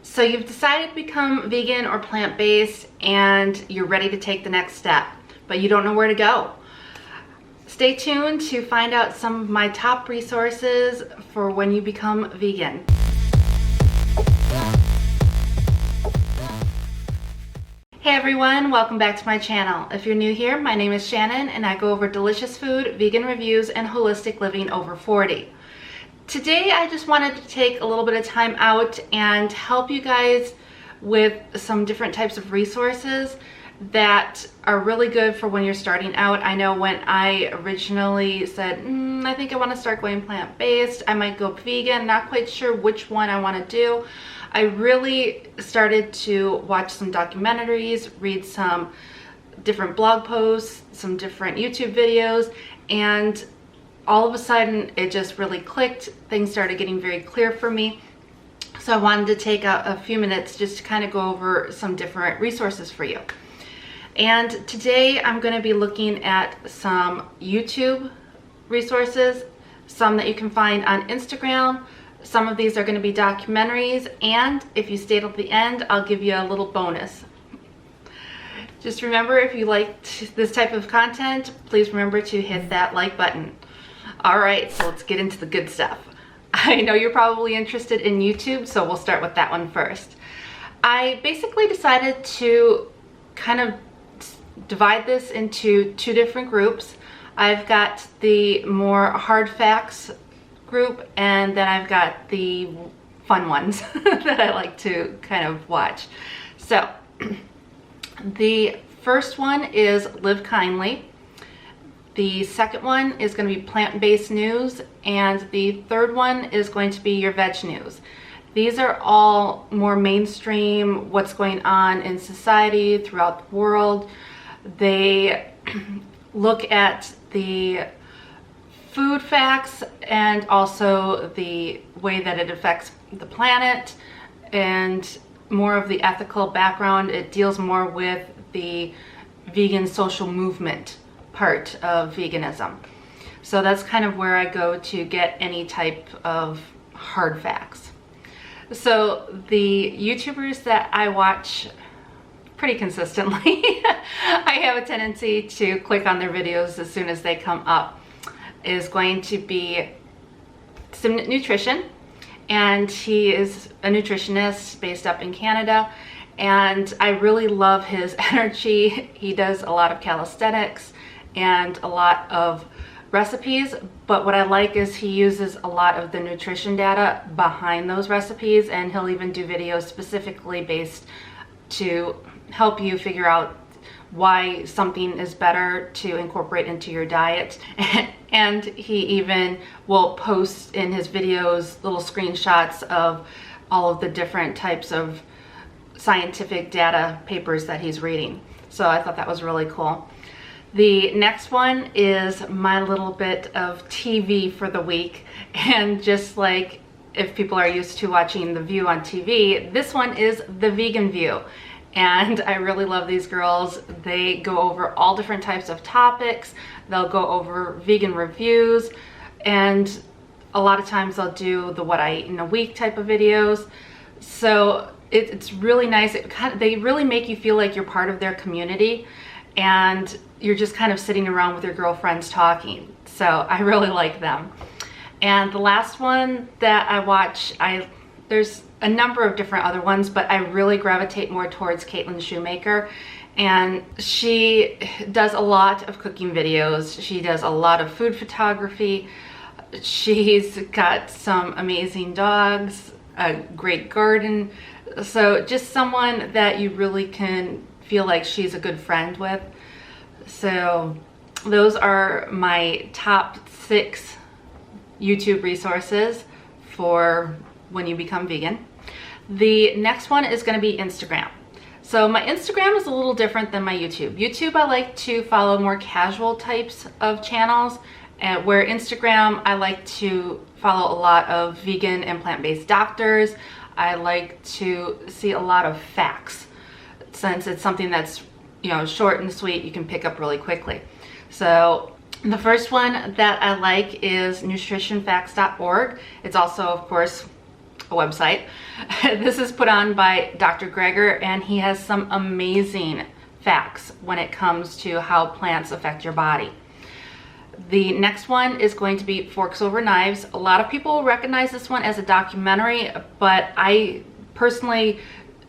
So you've decided to become vegan or plant-based and you're ready to take the next step, but you don't know where to go. Stay tuned to find out some of my top resources for when you become vegan. Hey everyone, welcome back to my channel. If you're new here, my name is Shannon and I go over delicious food, vegan reviews, and holistic living over 40. Today I just wanted to take a little bit of time out and help you guys with some different types of resources that are really good for when you're starting out. I know when I originally said, I think I want to start going plant-based, I might go vegan, not quite sure which one I want to do. I really started to watch some documentaries, read some different blog posts, some different YouTube videos, and all of a sudden it just really clicked. Things started getting very clear for me. So I wanted to take a few minutes just to kind of go over some different resources for you. And today I'm going to be looking at some YouTube resources, some that you can find on Instagram. Some of these are going to be documentaries, and if you stay till the end, I'll give you a little bonus. Just remember, if you liked this type of content, please remember to hit that like button. All right, so let's get into the good stuff. I know you're probably interested in YouTube, so we'll start with that one first. I basically decided to kind of divide this into two different groups. I've got the more hard facts group, and then I've got the fun ones that I like to kind of watch. So the first one is Livekindley. The second one is going to be plant-based news, and the third one is going to be your veg news. These are all more mainstream, what's going on in society throughout the world. They look at the food facts and also the way that it affects the planet and more of the ethical background. It deals more with the vegan social movement part of veganism. So that's kind of where I go to get any type of hard facts. So the YouTubers that I watch pretty consistently, I have a tendency to click on their videos as soon as they come up, is going to be Simnett Nutrition, and he is a nutritionist based up in Canada, and I really love his energy. He does a lot of calisthenics and a lot of recipes, but what I like is he uses a lot of the nutrition data behind those recipes, and he'll even do videos specifically based to help you figure out why something is better to incorporate into your diet. And he even will post in his videos little screenshots of all of the different types of scientific data papers that he's reading. So I thought that was really cool. The next one is my little bit of TV for the week, and just like if people are used to watching The View on TV, this one is The Vegan View. And I really love these girls. They go over all different types of topics. They'll go over vegan reviews, and a lot of times they'll do the what I eat in a week type of videos. So it's really nice. They really make you feel like you're part of their community, and you're just kind of sitting around with your girlfriends talking. So I really like them. And the last one that I watch, there's a number of different other ones, but I really gravitate more towards Shoemaker, and she does a lot of cooking videos. She does a lot of food photography. She's got some amazing dogs, a great garden. So just someone that you really can feel like she's a good friend with. So those are my top 6 YouTube resources for when you become vegan. The next one is going to be Instagram. So my Instagram is a little different than my YouTube. YouTube, I like to follow more casual types of channels, and where Instagram, I like to follow a lot of vegan and plant-based doctors. I like to see a lot of facts, since it's something that's, you know, short and sweet, you can pick up really quickly. So the first one that I like is nutritionfacts.org. It's also, of course, a website. This is put on by Dr. Gregor, and he has some amazing facts when it comes to how plants affect your body. The next one is going to be Forks Over Knives. A lot of people recognize this one as a documentary, but I personally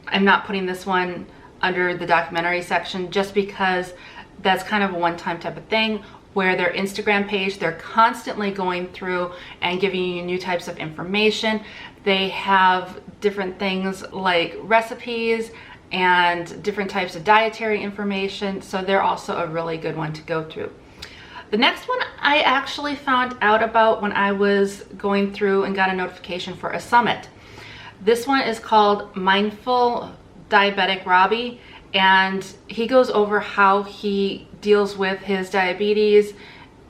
am not putting this one under the documentary section just because that's kind of a one-time type of thing, where their Instagram page, they're constantly going through and giving you new types of information. They have different things like recipes and different types of dietary information, so they're also a really good one to go through. The next one I actually found out about when I was going through and got a notification for a summit. This one is called Mindful Diabetic Robbie, and he goes over how he deals with his diabetes,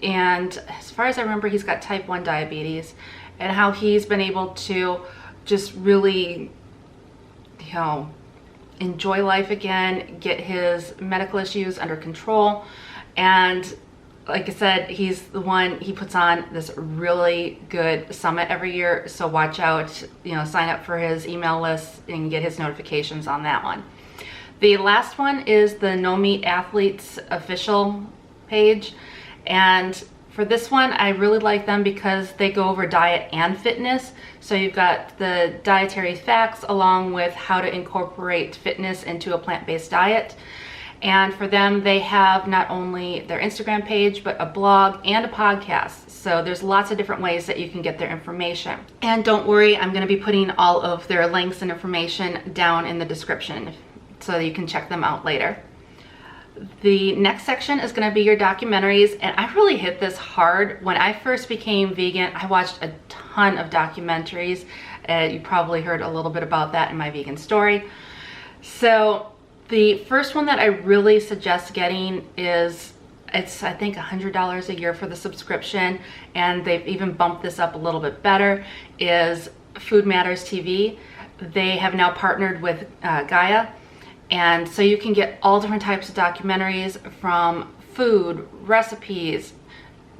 and as far as I remember, he's got type 1 diabetes, and how he's been able to just really, you know, enjoy life again, get his medical issues under control. And like I said, he's the one, he puts on this really good summit every year, so watch out, you know, sign up for his email list and get his notifications on that one. The last one is the No Meat Athletes official page, and for this one I really like them because they go over diet and fitness. So you've got the dietary facts along with how to incorporate fitness into a plant-based diet. And for them, they have not only their Instagram page, but a blog and a podcast. So there's lots of different ways that you can get their information. And don't worry, I'm going to be putting all of their links and information down in the description so you can check them out later. The next section is going to be your documentaries, and I really hit this hard. When I first became vegan, I watched a ton of documentaries. You probably heard a little bit about that in my vegan story. So the first one that I really suggest getting is, it's I think $100 a year for the subscription, and they've even bumped this up a little bit better, is Food Matters TV. They have now partnered with Gaia, and so you can get all different types of documentaries from food, recipes,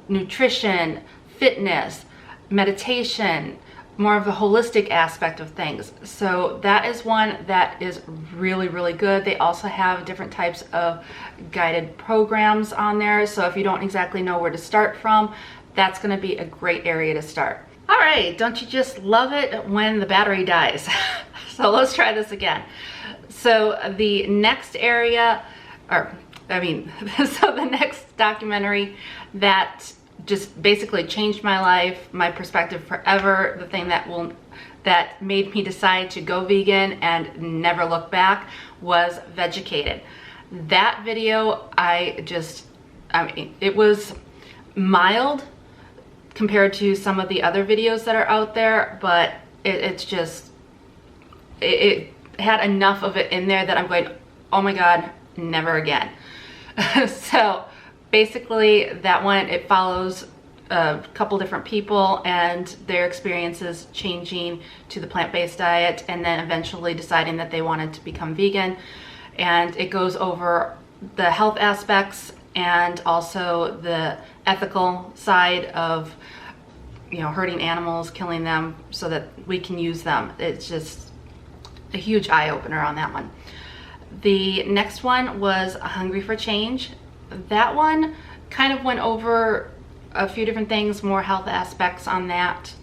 nutrition, fitness, meditation, more of a holistic aspect of things. So that is one that is really, really good. They also have different types of guided programs on there. So if you don't exactly know where to start from, that's gonna be a great area to start. All right, don't you just love it when the battery dies? So let's try this again. So the next area, so the next documentary that just basically changed my life, my perspective forever, the thing that made me decide to go vegan and never look back, was Vegucated. That video, it was mild compared to some of the other videos that are out there, but it had enough of it in there that I'm going, oh my God, never again. So basically that one, it follows a couple different people and their experiences changing to the plant-based diet and then eventually deciding that they wanted to become vegan. And it goes over the health aspects and also the ethical side of, you know, hurting animals, killing them so that we can use them. It's just a huge eye-opener on that one. The next one was Hungry for Change. That one kind of went over a few different things, more health aspects on that.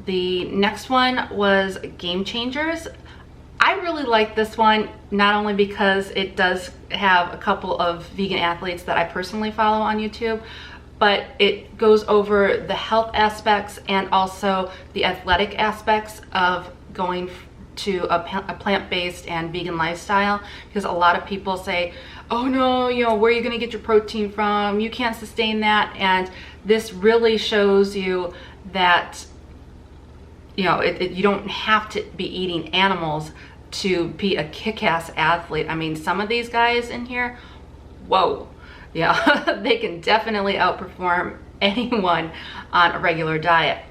The next one was Game Changers. I really like this one, not only because it does have a couple of vegan athletes that I personally follow on YouTube, but it goes over the health aspects and also the athletic aspects of going to a plant-based and vegan lifestyle, because a lot of people say, oh no, you know, where are you going to get your protein from? You can't sustain that. And this really shows you that, you know, you don't have to be eating animals to be a kick-ass athlete. I mean, some of these guys in here, whoa, yeah, they can definitely outperform anyone on a regular diet.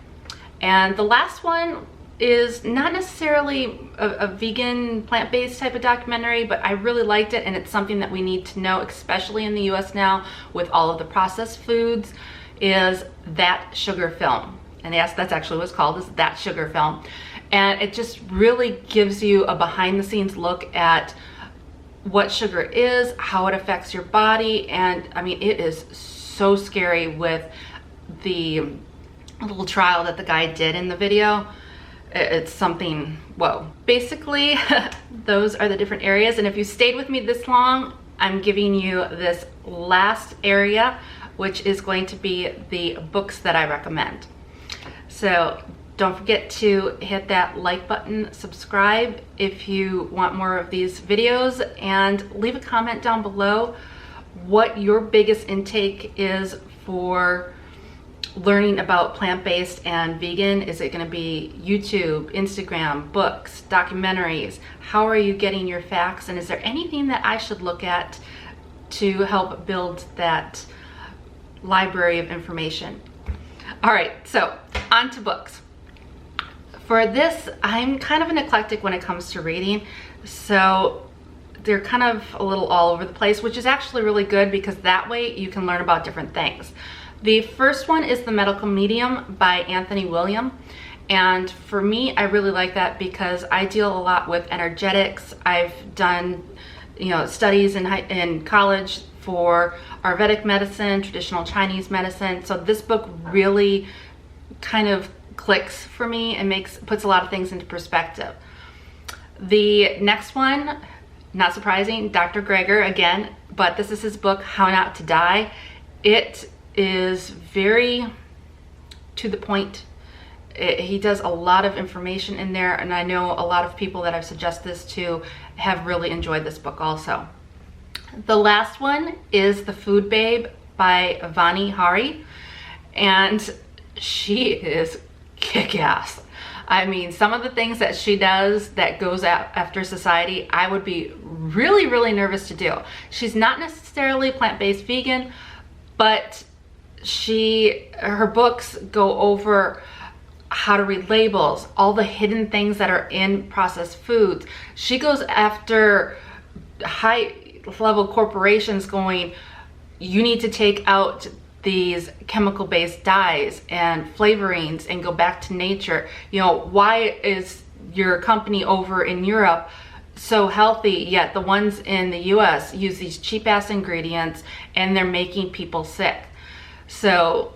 And the last one is not necessarily a vegan plant-based type of documentary, but I really liked it, and it's something that we need to know, especially in the US now with all of the processed foods, is That Sugar Film. And yes, that's actually what it's called, is That Sugar Film. and it just really gives you a behind the scenes look at what sugar is, how it affects your body. And I mean, it is so scary with the little trial that the guy did in the video. It's something, whoa. Basically, those are the different areas. And if you stayed with me this long, I'm giving you this last area, which is going to be the books that I recommend. So don't forget to hit that like button, subscribe if you want more of these videos, and leave a comment down below what your biggest intake is for learning about plant-based and vegan. Is it going to be YouTube, Instagram, books, documentaries? How are you getting your facts? And is there anything that I should look at to help build that library of information? All right, so on to books. For this, I'm kind of an eclectic when it comes to reading, so they're kind of a little all over the place, which is actually really good because that way you can learn about different things. The first one is The Medical Medium by Anthony William. And for me, I really like that because I deal a lot with energetics. I've done, studies in college for Ayurvedic medicine, traditional Chinese medicine. So this book really kind of clicks for me and puts a lot of things into perspective. The next one, not surprising, Dr. Gregor again, but this is his book, How Not to Die. It is very to the point. He does a lot of information in there, and I know a lot of people that I've suggested this to have really enjoyed this book also. The last one is The Food Babe by Vani Hari, and she is kick-ass. I mean, some of the things that she does that goes after society, I would be really, really nervous to do. She's not necessarily plant-based vegan, but her books go over how to read labels, all the hidden things that are in processed foods. She goes after high-level corporations going, you need to take out these chemical-based dyes and flavorings and go back to nature. Why is your company over in Europe so healthy, yet the ones in the US use these cheap-ass ingredients and they're making people sick? So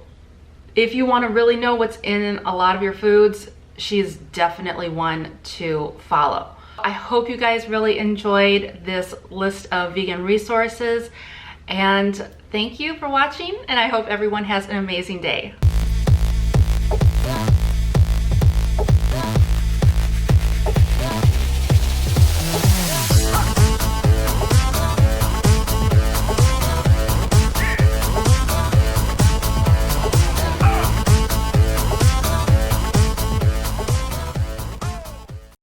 if you want to really know what's in a lot of your foods, she's definitely one to follow. I hope you guys really enjoyed this list of vegan resources, and thank you for watching, and I hope everyone has an amazing day.